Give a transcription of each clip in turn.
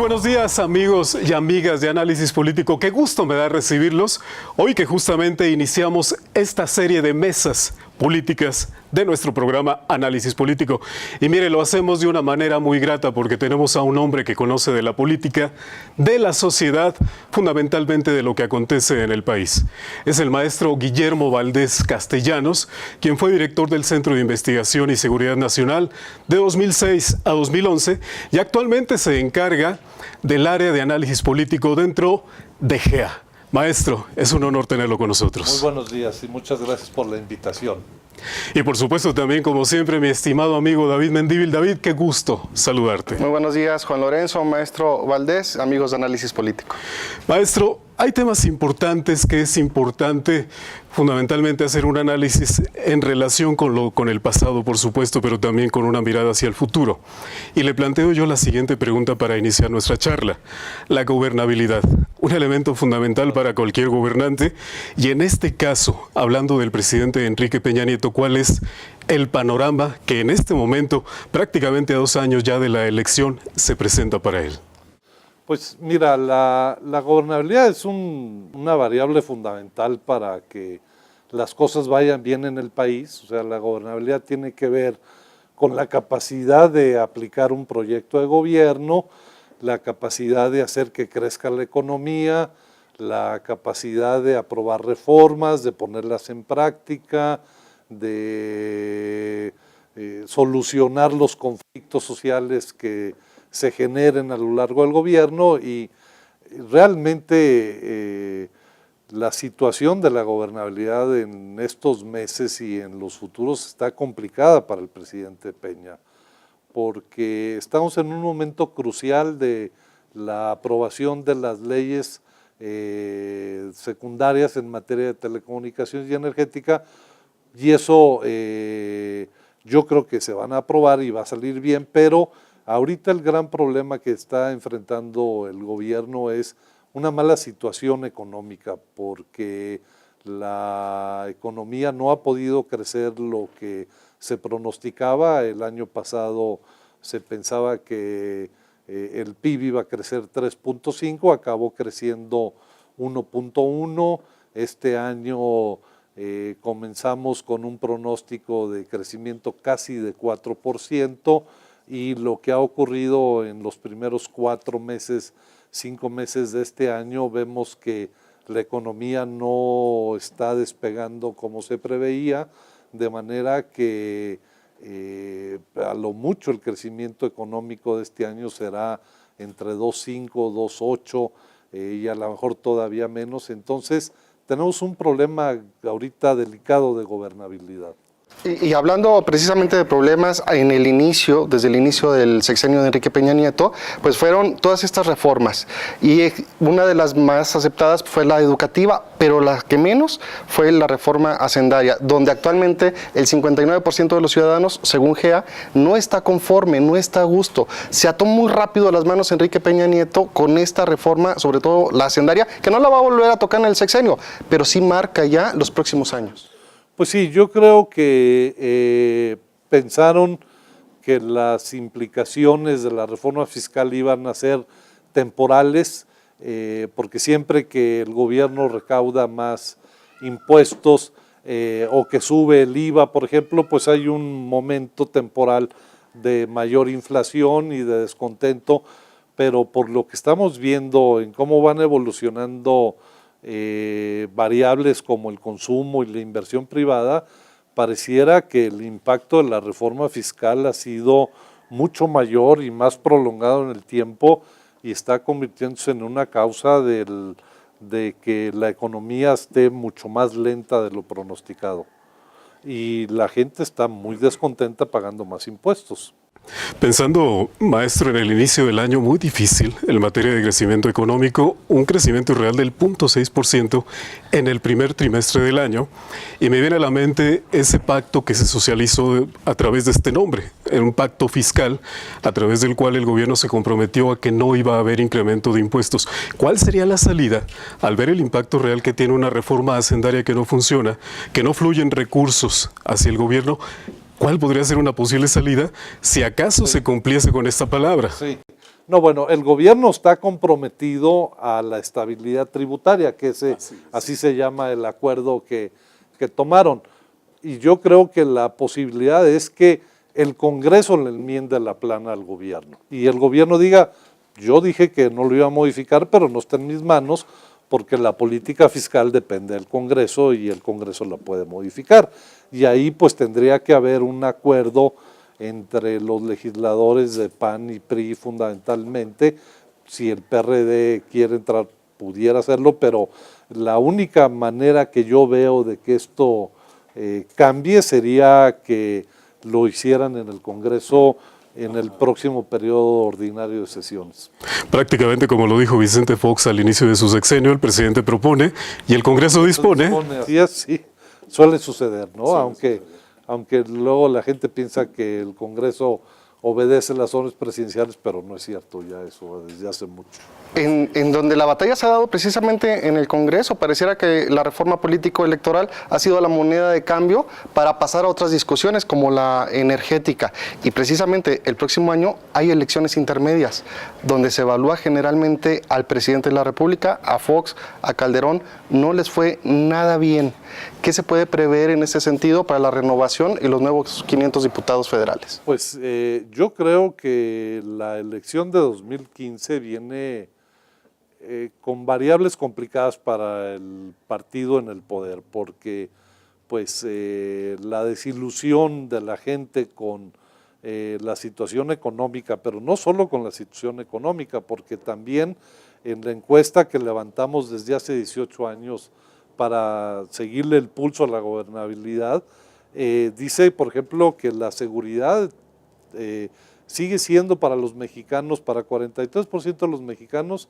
buenos días, amigos y amigas de Análisis Político. Qué gusto me da recibirlos hoy que justamente iniciamos esta serie de mesas políticas de nuestro programa Análisis Político. Y mire, lo hacemos de una manera muy grata porque tenemos a un hombre que conoce de la política, de la sociedad, fundamentalmente de lo que acontece en el país. Es el maestro Guillermo Valdés Castellanos, quien fue director del Centro de Investigación y Seguridad Nacional de 2006 a 2011 y actualmente se encarga del área de análisis político dentro de GEA. Maestro, es un honor tenerlo con nosotros. Muy buenos días y muchas gracias por la invitación. Y por supuesto también, como siempre, mi estimado amigo David Mendívil. David, qué gusto saludarte. Muy buenos días, Juan Lorenzo, maestro Valdés, amigos de Análisis Político. Maestro, hay temas importantes que es importante fundamentalmente hacer un análisis en relación con el pasado, por supuesto, pero también con una mirada hacia el futuro. Y le planteo yo la siguiente pregunta para iniciar nuestra charla. La gobernabilidad, un elemento fundamental para cualquier gobernante. Y en este caso, hablando del presidente Enrique Peña Nieto, ¿cuál es el panorama que en este momento, prácticamente a 2 años ya de la elección, se presenta para él? Pues mira, la gobernabilidad es una variable fundamental para que las cosas vayan bien en el país. O sea, la gobernabilidad tiene que ver con la capacidad de aplicar un proyecto de gobierno, la capacidad de hacer que crezca la economía, la capacidad de aprobar reformas, de ponerlas en práctica, de solucionar los conflictos sociales que se generen a lo largo del gobierno. Y realmente la situación de la gobernabilidad en estos meses y en los futuros está complicada para el presidente Peña, porque estamos en un momento crucial de la aprobación de las leyes secundarias en materia de telecomunicaciones y energética, y eso yo creo que se van a aprobar y va a salir bien, pero ahorita el gran problema que está enfrentando el gobierno es una mala situación económica, porque la economía no ha podido crecer lo que se pronosticaba. El año pasado se pensaba que el PIB iba a crecer 3.5, acabó creciendo 1.1. Este año comenzamos con un pronóstico de crecimiento casi de 4%, y lo que ha ocurrido en los primeros 4 meses, 5 meses de este año, vemos que la economía no está despegando como se preveía, de manera que a lo mucho el crecimiento económico de este año será entre 2.5, 2.8 y a lo mejor todavía menos. Entonces tenemos un problema ahorita delicado de gobernabilidad. Y hablando precisamente de problemas, desde el inicio del sexenio de Enrique Peña Nieto, pues fueron todas estas reformas, y una de las más aceptadas fue la educativa, pero la que menos fue la reforma hacendaria, donde actualmente el 59% de los ciudadanos, según GEA, no está conforme, no está a gusto. Se ató muy rápido las manos Enrique Peña Nieto con esta reforma, sobre todo la hacendaria, que no la va a volver a tocar en el sexenio, pero sí marca ya los próximos años. Pues sí, yo creo que pensaron que las implicaciones de la reforma fiscal iban a ser temporales, porque siempre que el gobierno recauda más impuestos o que sube el IVA, por ejemplo, pues hay un momento temporal de mayor inflación y de descontento, pero por lo que estamos viendo en cómo van evolucionando variables como el consumo y la inversión privada, pareciera que el impacto de la reforma fiscal ha sido mucho mayor y más prolongado en el tiempo, y está convirtiéndose en una causa de que la economía esté mucho más lenta de lo pronosticado, y la gente está muy descontenta pagando más impuestos. Pensando, maestro, en el inicio del año muy difícil en materia de crecimiento económico, un crecimiento real del 0.6% en el primer trimestre del año, y me viene a la mente ese pacto que se socializó a través de este nombre, un pacto fiscal a través del cual el gobierno se comprometió a que no iba a haber incremento de impuestos. ¿Cuál sería la salida al ver el impacto real que tiene una reforma hacendaria que no funciona, que no fluyen recursos hacia el gobierno? ¿Cuál podría ser una posible salida si acaso se cumpliese con esta palabra? Sí, No, bueno, el gobierno está comprometido a la estabilidad tributaria, que así se llama el acuerdo que tomaron. Y yo creo que la posibilidad es que el Congreso le enmiende la plana al gobierno. Y el gobierno diga, yo dije que no lo iba a modificar, pero no está en mis manos, porque la política fiscal depende del Congreso y el Congreso la puede modificar. Y ahí pues tendría que haber un acuerdo entre los legisladores de PAN y PRI fundamentalmente. Si el PRD quiere entrar, pudiera hacerlo, pero la única manera que yo veo de que esto cambie sería que lo hicieran en el Congreso en el próximo periodo ordinario de sesiones. Prácticamente como lo dijo Vicente Fox al inicio de su sexenio, el presidente propone y el Congreso dispone. Así es, sí, suele suceder, ¿no? Aunque luego la gente piensa que el Congreso obedece las órdenes presidenciales, pero no es cierto ya eso desde hace mucho. En donde la batalla se ha dado precisamente en el Congreso, pareciera que la reforma político-electoral ha sido la moneda de cambio para pasar a otras discusiones como la energética. Y precisamente el próximo año hay elecciones intermedias, donde se evalúa generalmente al presidente de la República, a Fox, a Calderón, no les fue nada bien. ¿Qué se puede prever en ese sentido para la renovación y los nuevos 500 diputados federales? Pues yo creo que la elección de 2015 viene con variables complicadas para el partido en el poder, porque pues la desilusión de la gente con la situación económica, pero no solo con la situación económica, porque también en la encuesta que levantamos desde hace 18 años para seguirle el pulso a la gobernabilidad, dice, por ejemplo, que la seguridad sigue siendo para los mexicanos, para 43% de los mexicanos,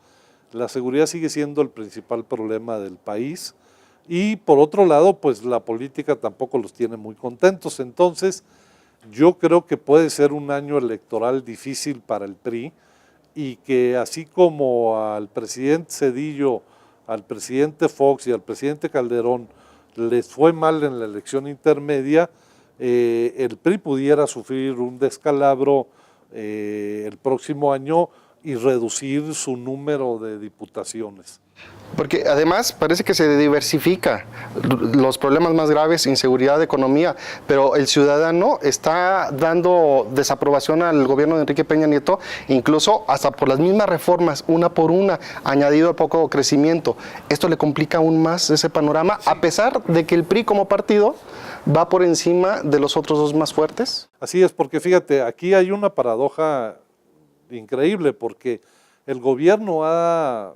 la seguridad sigue siendo el principal problema del país, y por otro lado, pues la política tampoco los tiene muy contentos. Entonces, yo creo que puede ser un año electoral difícil para el PRI, y que así como al presidente Zedillo, al presidente Fox y al presidente Calderón les fue mal en la elección intermedia, el PRI pudiera sufrir un descalabro el próximo año y reducir su número de diputaciones. Porque además parece que se diversifica los problemas más graves, inseguridad, economía, pero el ciudadano está dando desaprobación al gobierno de Enrique Peña Nieto, incluso hasta por las mismas reformas, una por una, añadido al poco crecimiento. Esto le complica aún más ese panorama, sí, a pesar de que el PRI como partido va por encima de los otros dos más fuertes. Así es, porque fíjate, aquí hay una paradoja increíble, porque el gobierno ha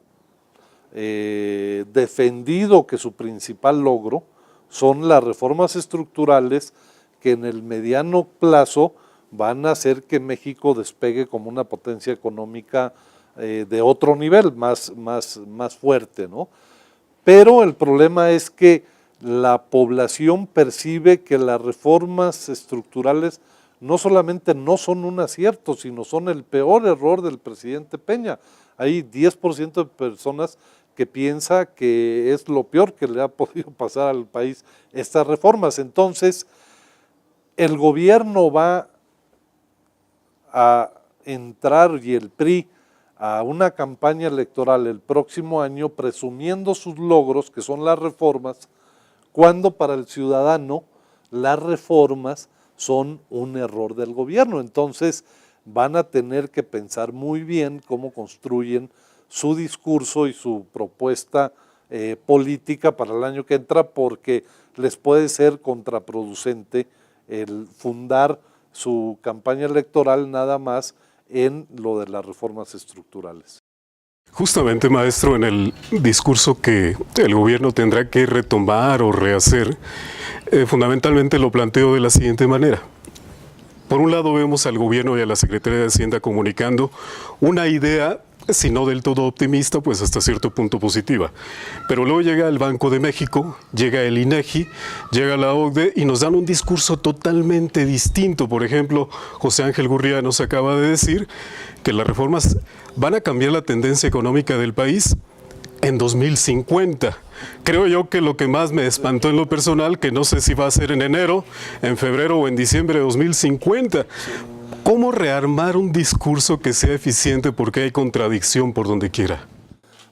defendido que su principal logro son las reformas estructurales que en el mediano plazo van a hacer que México despegue como una potencia económica de otro nivel, más fuerte, ¿no? Pero el problema es que la población percibe que las reformas estructurales no solamente no son un acierto, sino son el peor error del presidente Peña. Hay 10% de personas que piensa que es lo peor que le ha podido pasar al país estas reformas. Entonces, el gobierno va a entrar, y el PRI, a una campaña electoral el próximo año presumiendo sus logros, que son las reformas, cuando para el ciudadano las reformas son un error del gobierno. Entonces, van a tener que pensar muy bien cómo construyen su discurso y su propuesta política para el año que entra, porque les puede ser contraproducente el fundar su campaña electoral nada más en lo de las reformas estructurales. Justamente, maestro, en el discurso que el gobierno tendrá que retomar o rehacer, fundamentalmente lo planteo de la siguiente manera. Por un lado vemos al gobierno y a la Secretaría de Hacienda comunicando una idea, si no del todo optimista, pues hasta cierto punto positiva. Pero luego llega el Banco de México, llega el INEGI, llega la OCDE y nos dan un discurso totalmente distinto. Por ejemplo, José Ángel Gurría nos acaba de decir que las reformas van a cambiar la tendencia económica del país en 2050. Creo yo que lo que más me espantó en lo personal, que no sé si va a ser en enero, en febrero o en diciembre de 2050. ¿Cómo rearmar un discurso que sea eficiente porque hay contradicción por donde quiera?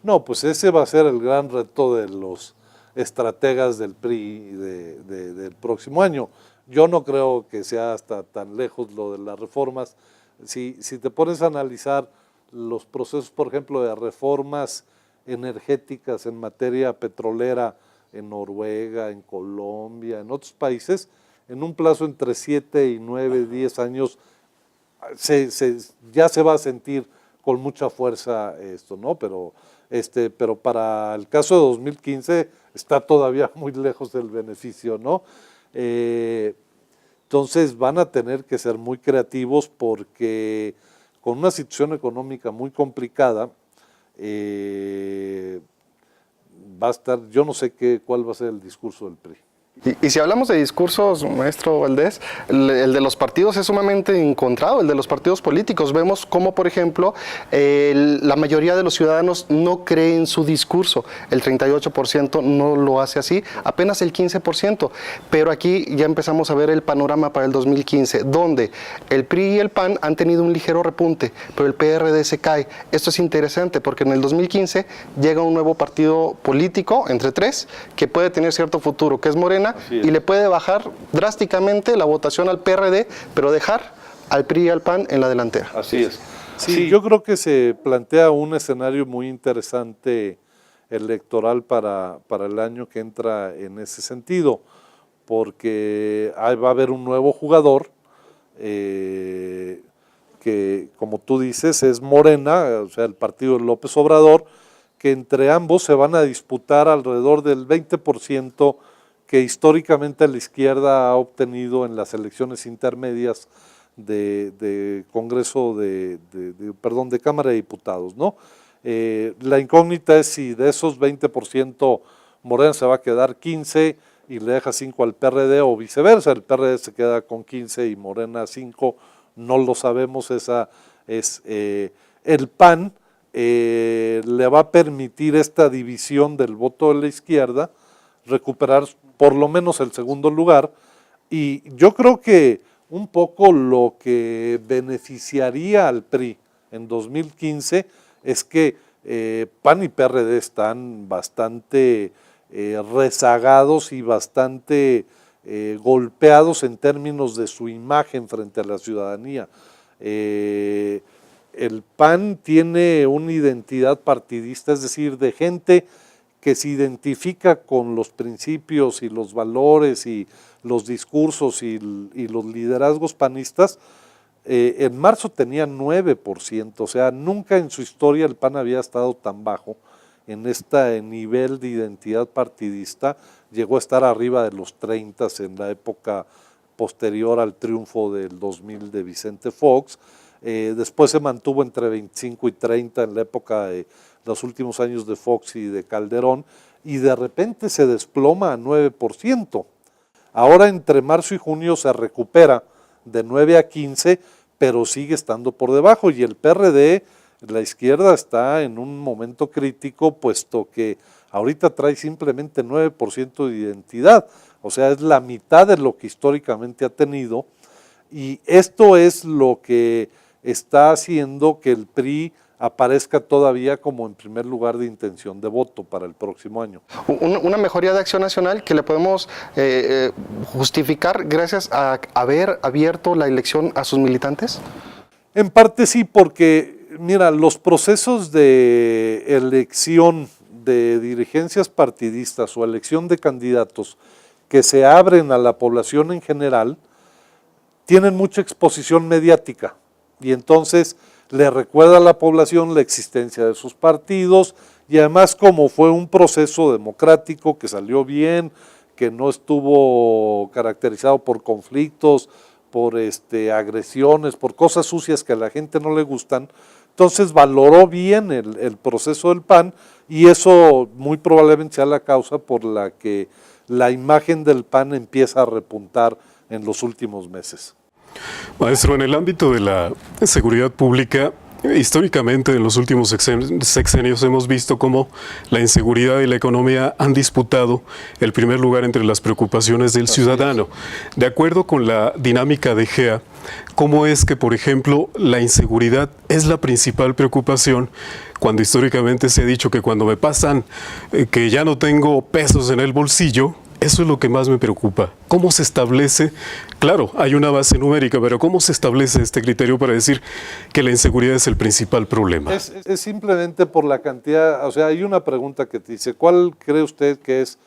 No, pues ese va a ser el gran reto de los estrategas del PRI del próximo año. Yo no creo que sea hasta tan lejos lo de las reformas. Si te pones a analizar los procesos, por ejemplo, de reformas energéticas en materia petrolera en Noruega, en Colombia, en otros países, en un plazo entre 7 y 9, 10 años, ya se va a sentir con mucha fuerza esto, ¿no? Pero para el caso de 2015 está todavía muy lejos del beneficio, ¿no? Entonces van a tener que ser muy creativos porque con una situación económica muy complicada, va a estar, yo no sé cuál va a ser el discurso del PRI. Y si hablamos de discursos, maestro Valdés, el de los partidos es sumamente encontrado, el de los partidos políticos. Vemos cómo, por ejemplo, la mayoría de los ciudadanos no cree en su discurso. El 38% no lo hace así, apenas el 15%. Pero aquí ya empezamos a ver el panorama para el 2015, donde el PRI y el PAN han tenido un ligero repunte, pero el PRD se cae. Esto es interesante porque en el 2015 llega un nuevo partido político, entre tres, que puede tener cierto futuro, que es Morena, y le puede bajar drásticamente la votación al PRD, pero dejar al PRI y al PAN en la delantera. Así es. Sí, yo creo que se plantea un escenario muy interesante electoral para el año que entra en ese sentido, porque va a haber un nuevo jugador que, como tú dices, es Morena, o sea, el partido de López Obrador, que entre ambos se van a disputar alrededor del 20% que históricamente la izquierda ha obtenido en las elecciones intermedias de Congreso, de Cámara de Diputados, ¿no? La incógnita es si de esos 20% Morena se va a quedar 15 y le deja 5 al PRD o viceversa, el PRD se queda con 15 y Morena 5, no lo sabemos, esa es el PAN le va a permitir esta división del voto de la izquierda recuperar por lo menos el segundo lugar, y yo creo que un poco lo que beneficiaría al PRI en 2015 es que PAN y PRD están bastante rezagados y bastante golpeados en términos de su imagen frente a la ciudadanía. El PAN tiene una identidad partidista, es decir, de gente que se identifica con los principios y los valores y los discursos y los liderazgos panistas. En marzo tenía 9%, o sea, nunca en su historia el PAN había estado tan bajo en este nivel de identidad partidista. Llegó a estar arriba de los 30 en la época posterior al triunfo del 2000 de Vicente Fox. Después se mantuvo entre 25 y 30 en la época de los últimos años de Fox y de Calderón, y de repente se desploma a 9%. Ahora entre marzo y junio se recupera de 9 a 15, pero sigue estando por debajo, y el PRD, la izquierda, está en un momento crítico, puesto que ahorita trae simplemente 9% de identidad, o sea, es la mitad de lo que históricamente ha tenido, y esto es lo que está haciendo que el PRI aparezca todavía como en primer lugar de intención de voto para el próximo año. Una mejoría de Acción Nacional que le podemos justificar gracias a haber abierto la elección a sus militantes. En parte sí, porque mira, los procesos de elección de dirigencias partidistas o elección de candidatos que se abren a la población en general tienen mucha exposición mediática, y entonces le recuerda a la población la existencia de sus partidos, y además como fue un proceso democrático que salió bien, que no estuvo caracterizado por conflictos, por agresiones, por cosas sucias que a la gente no le gustan, entonces valoró bien el proceso del PAN, y eso muy probablemente sea la causa por la que la imagen del PAN empieza a repuntar en los últimos meses. Maestro, en el ámbito de la seguridad pública, Históricamente, en los últimos sexenios hemos visto cómo la inseguridad y la economía han disputado el primer lugar entre las preocupaciones del ciudadano. De acuerdo con la dinámica de GEA, ¿cómo es que, por ejemplo, la inseguridad es la principal preocupación cuando históricamente se ha dicho que cuando me pasan que ya no tengo pesos en el bolsillo, eso es lo que más me preocupa? ¿Cómo se establece? Claro, hay una base numérica, pero ¿cómo se establece este criterio para decir que la inseguridad es el principal problema? Es simplemente por la cantidad, o sea, hay una pregunta que te dice, ¿cuál cree usted que es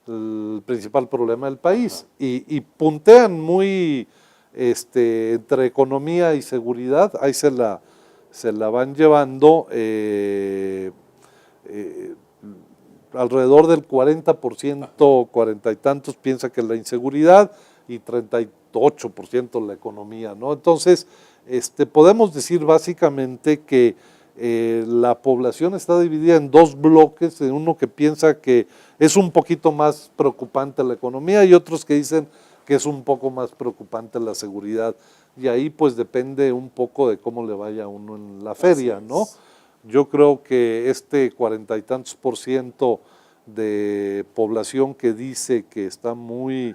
el principal problema del país? Y puntean muy entre economía y seguridad, ahí se la van llevando alrededor del 40%, 40 y tantos piensa que es la inseguridad y 38% la economía, ¿no? Entonces, podemos decir básicamente que la población está dividida en dos bloques, en uno que piensa que es un poquito más preocupante la economía y otros que dicen que es un poco más preocupante la seguridad. Y ahí pues depende un poco de cómo le vaya a uno en la feria, ¿no? Yo creo que 40 y tantos % de población que dice que está muy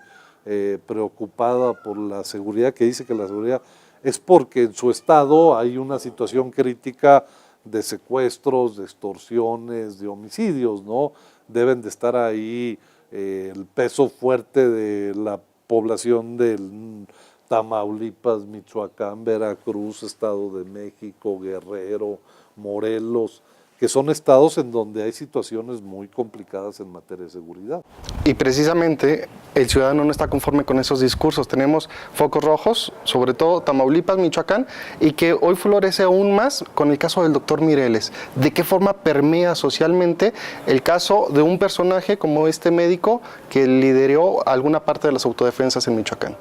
preocupada por la seguridad, que dice que la seguridad es porque en su estado hay una situación crítica de secuestros, de extorsiones, de homicidios, ¿no? Deben de estar ahí el peso fuerte de la población del Tamaulipas, Michoacán, Veracruz, Estado de México, Guerrero, Morelos, que son estados en donde hay situaciones muy complicadas en materia de seguridad. Y precisamente el ciudadano no está conforme con esos discursos. Tenemos focos rojos, sobre todo Tamaulipas, Michoacán, y que hoy florece aún más con el caso del doctor Mireles. ¿De qué forma permea socialmente el caso de un personaje como este médico que lideró alguna parte de las autodefensas en Michoacán?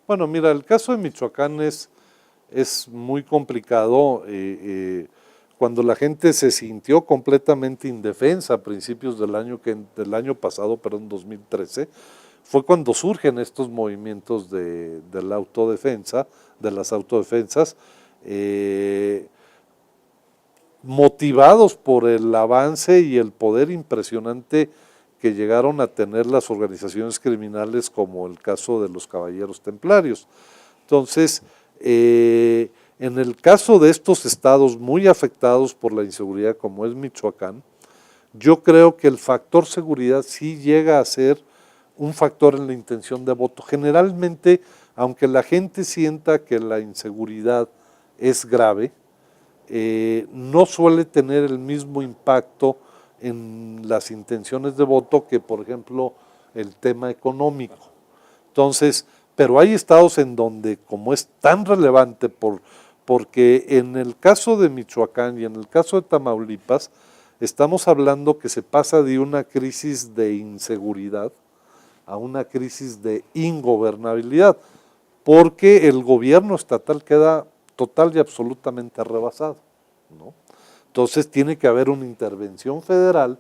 Bueno, mira, el caso de Michoacán es muy complicado. Cuando la gente se sintió completamente indefensa a principios del año pasado, perdón, 2013, fue cuando surgen estos movimientos de la autodefensa, de las autodefensas, motivados por el avance y el poder impresionante que llegaron a tener las organizaciones criminales, como el caso de los Caballeros Templarios. Entonces, en el caso de estos estados muy afectados por la inseguridad, como es Michoacán, yo creo que el factor seguridad sí llega a ser un factor en la intención de voto. Generalmente, aunque la gente sienta que la inseguridad es grave, no suele tener el mismo impacto en las intenciones de voto que, por ejemplo, el tema económico. Entonces, pero hay estados en donde, como es tan relevante, porque en el caso de Michoacán y en el caso de Tamaulipas, estamos hablando que se pasa de una crisis de inseguridad a una crisis de ingobernabilidad, porque el gobierno estatal queda total y absolutamente rebasado, ¿no? Entonces tiene que haber una intervención federal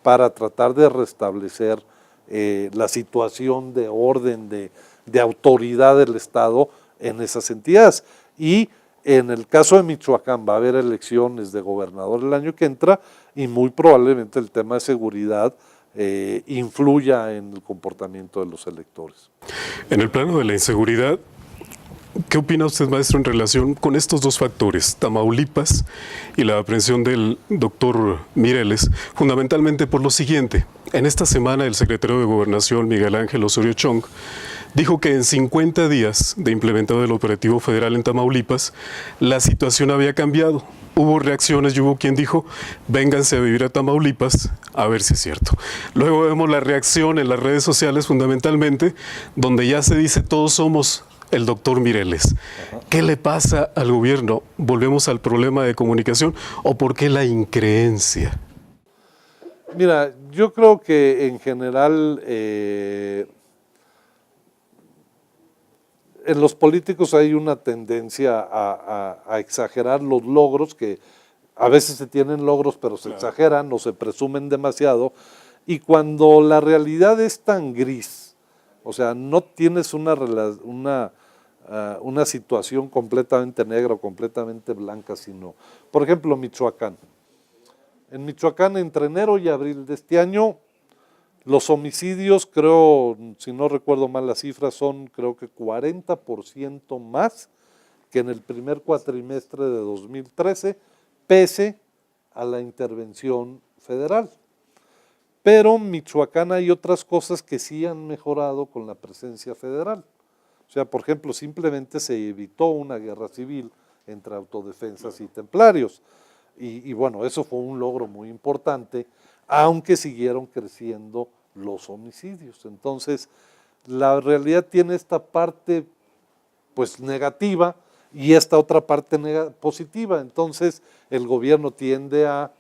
para tratar de restablecer la situación de orden, de autoridad del Estado en esas entidades. Y en el caso de Michoacán va a haber elecciones de gobernador el año que entra y muy probablemente el tema de seguridad influya en el comportamiento de los electores. En el plano de la inseguridad, ¿qué opina usted, maestro, en relación con estos dos factores, Tamaulipas y la aprehensión del doctor Mireles? Fundamentalmente por lo siguiente: en esta semana el secretario de Gobernación, Miguel Ángel Osorio Chong, dijo que en 50 días de implementado el operativo federal en Tamaulipas, la situación había cambiado. Hubo reacciones y hubo quien dijo, vénganse a vivir a Tamaulipas, a ver si es cierto. Luego vemos la reacción en las redes sociales, fundamentalmente, donde ya se dice todos somos el doctor Mireles. ¿Qué le pasa al gobierno? ¿Volvemos al problema de comunicación o por qué la increencia? Mira, yo creo que en general en los políticos hay una tendencia a exagerar los logros, que a veces se tienen logros pero se exageran o se presumen demasiado, y cuando la realidad es tan gris, o sea, no tienes una una situación completamente negra o completamente blanca, sino, por ejemplo, Michoacán. En Michoacán, entre enero y abril de este año, los homicidios, creo, si no recuerdo mal las cifras, son creo que 40% más que en el primer cuatrimestre de 2013, pese a la intervención federal. Pero en Michoacán hay otras cosas que sí han mejorado con la presencia federal. O sea, por ejemplo, simplemente se evitó una guerra civil entre autodefensas y templarios. Y bueno, eso fue un logro muy importante, aunque siguieron creciendo los homicidios. Entonces, la realidad tiene esta parte pues negativa y esta otra parte positiva. Entonces, el gobierno tiende a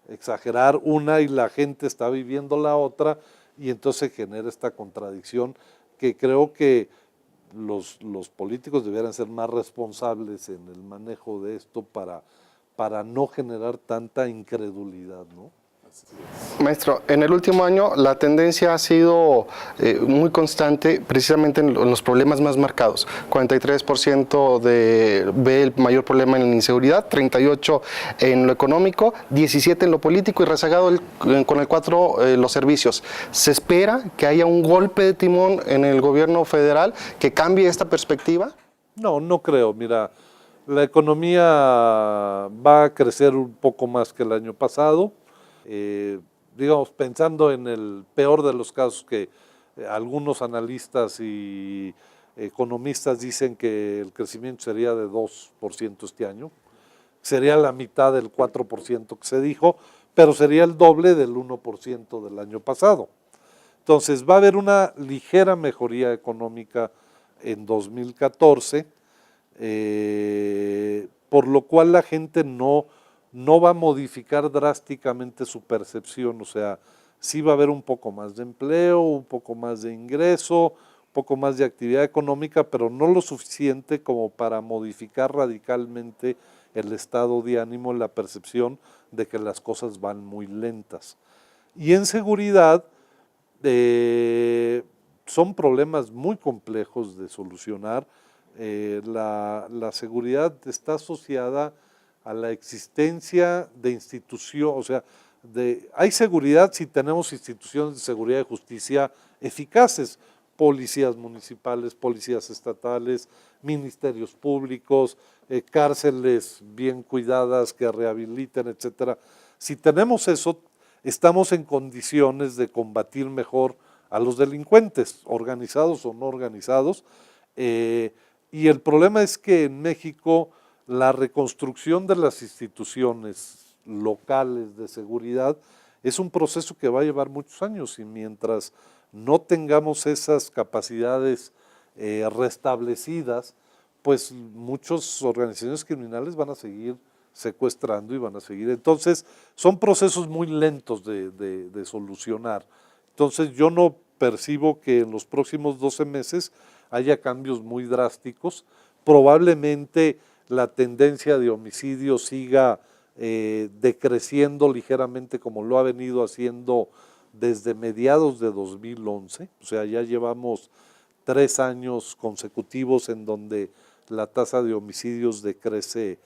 exagerar una y la gente está viviendo la otra, y entonces genera esta contradicción que creo que los políticos debieran ser más responsables en el manejo de esto para no generar tanta incredulidad, ¿no? Maestro, en el último año la tendencia ha sido muy constante precisamente en los problemas más marcados. 43% ve el mayor problema en la inseguridad, 38% en lo económico, 17% en lo político y rezagado con el 4% los servicios. ¿Se espera que haya un golpe de timón en el gobierno federal que cambie esta perspectiva? No, no creo. Mira, la economía va a crecer un poco más que el año pasado. Digamos, pensando en el peor de los casos, que algunos analistas y economistas dicen que el crecimiento sería de 2% este año, sería la mitad del 4% que se dijo, pero sería el doble del 1% del año pasado. Entonces va a haber una ligera mejoría económica en 2014, por lo cual la gente no va a modificar drásticamente su percepción. O sea, sí va a haber un poco más de empleo, un poco más de ingreso, un poco más de actividad económica, pero no lo suficiente como para modificar radicalmente el estado de ánimo, la percepción de que las cosas van muy lentas. Y en seguridad, son problemas muy complejos de solucionar. La seguridad está asociada a la existencia de instituciones, o sea, hay seguridad si tenemos instituciones de seguridad y justicia eficaces, policías municipales, policías estatales, ministerios públicos, cárceles bien cuidadas que rehabiliten, etcétera. Si tenemos eso, estamos en condiciones de combatir mejor a los delincuentes, organizados o no organizados, y el problema es que en México la reconstrucción de las instituciones locales de seguridad es un proceso que va a llevar muchos años, y mientras no tengamos esas capacidades restablecidas, pues muchas organizaciones criminales van a seguir secuestrando y van a seguir. Entonces, son procesos muy lentos de solucionar. Entonces, yo no percibo que en los próximos 12 meses haya cambios muy drásticos. Probablemente la tendencia de homicidio siga decreciendo ligeramente, como lo ha venido haciendo desde mediados de 2011, o sea, ya llevamos 3 años consecutivos en donde la tasa de homicidios decrece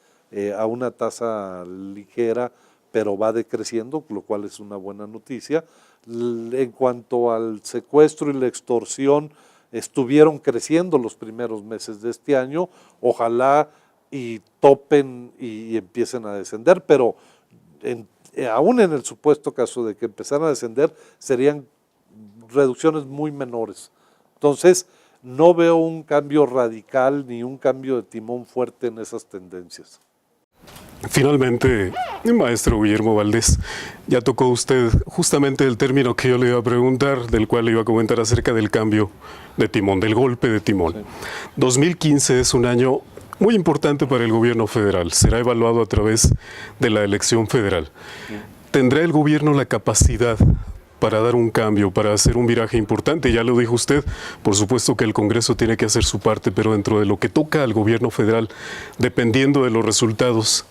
a una tasa ligera, pero va decreciendo, lo cual es una buena noticia. En cuanto al secuestro y la extorsión, estuvieron creciendo los primeros meses de este año, ojalá y topen y empiecen a descender, pero aún en el supuesto caso de que empezaran a descender, serían reducciones muy menores. Entonces, no veo un cambio radical ni un cambio de timón fuerte en esas tendencias. Finalmente, maestro Guillermo Valdés, ya tocó usted justamente el término que yo le iba a preguntar, del cual le iba a comentar acerca del cambio de timón, del golpe de timón. Sí. 2015 es un año muy importante para el gobierno federal, será evaluado a través de la elección federal. ¿Tendrá el gobierno la capacidad para dar un cambio, para hacer un viraje importante? Ya lo dijo usted, por supuesto que el Congreso tiene que hacer su parte, pero dentro de lo que toca al gobierno federal, dependiendo de los resultados,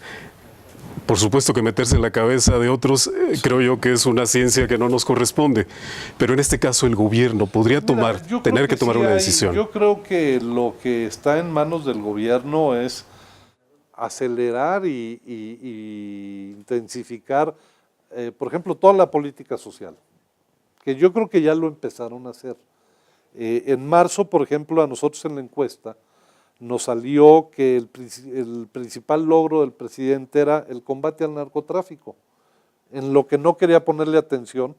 Por supuesto que meterse en la cabeza de otros, creo yo que es una ciencia que no nos corresponde. Pero en este caso el gobierno podría tener que tomar una decisión. Yo creo que lo que está en manos del gobierno es acelerar y intensificar, por ejemplo, toda la política social, que yo creo que ya lo empezaron a hacer. En marzo, por ejemplo, a nosotros en la encuesta nos salió que el principal logro del presidente era el combate al narcotráfico. En lo que no quería ponerle atención,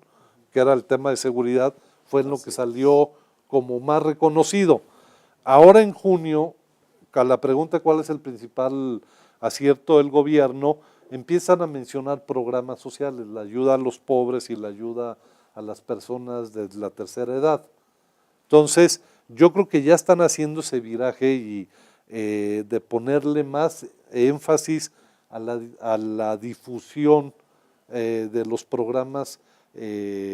que era el tema de seguridad, fue en lo que salió como más reconocido. Ahora en junio, a la pregunta cuál es el principal acierto del gobierno, empiezan a mencionar programas sociales, la ayuda a los pobres y la ayuda a las personas de la tercera edad. Entonces, yo creo que ya están haciendo ese viraje y de ponerle más énfasis a la difusión de los programas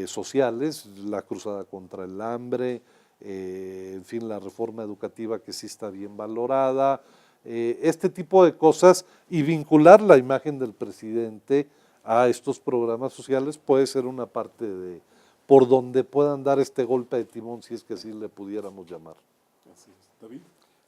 sociales, la cruzada contra el hambre, en fin, la reforma educativa que sí está bien valorada, este tipo de cosas, y vincular la imagen del presidente a estos programas sociales puede ser una parte de por donde puedan dar este golpe de timón, si es que así le pudiéramos llamar. Así es. David.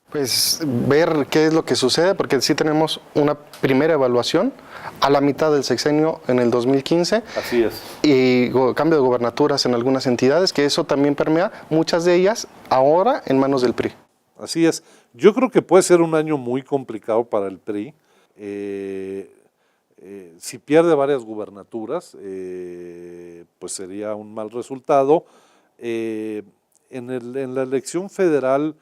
Pues ver qué es lo que sucede, porque sí tenemos una primera evaluación a la mitad del sexenio en el 2015. Así es. Y cambio de gobernaturas en algunas entidades, que eso también permea, muchas de ellas ahora en manos del PRI. Así es. Yo creo que puede ser un año muy complicado para el PRI. Si pierde varias gubernaturas, pues sería un mal resultado. En la elección federal,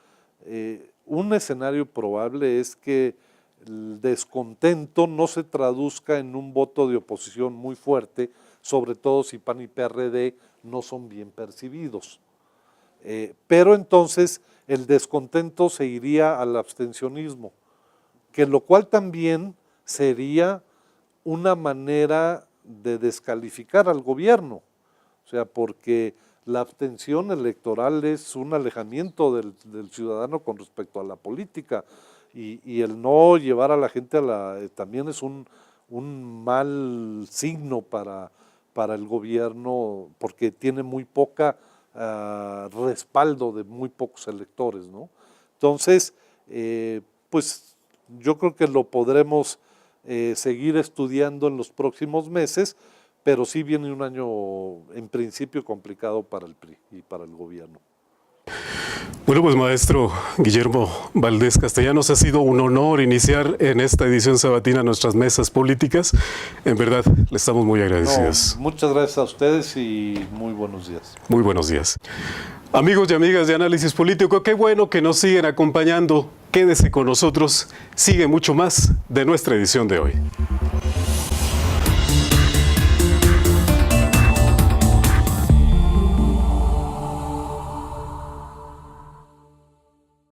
un escenario probable es que el descontento no se traduzca en un voto de oposición muy fuerte, sobre todo si PAN y PRD no son bien percibidos. Pero entonces el descontento se iría al abstencionismo, que lo cual también sería una manera de descalificar al gobierno, o sea, porque la abstención electoral es un alejamiento del ciudadano con respecto a la política y el no llevar a la gente también es un mal signo para el gobierno porque tiene muy poca respaldo de muy pocos electores, ¿no? Entonces, pues yo creo que lo podremos seguir estudiando en los próximos meses, pero sí viene un año en principio complicado para el PRI y para el gobierno. Bueno, pues maestro Guillermo Valdés Castellanos, ha sido un honor iniciar en esta edición sabatina nuestras mesas políticas. En verdad, le estamos muy agradecidos. Muchas gracias a ustedes y muy buenos días. Muy buenos días. Amigos y amigas de Análisis Político, qué bueno que nos siguen acompañando. Quédese con nosotros, sigue mucho más de nuestra edición de hoy.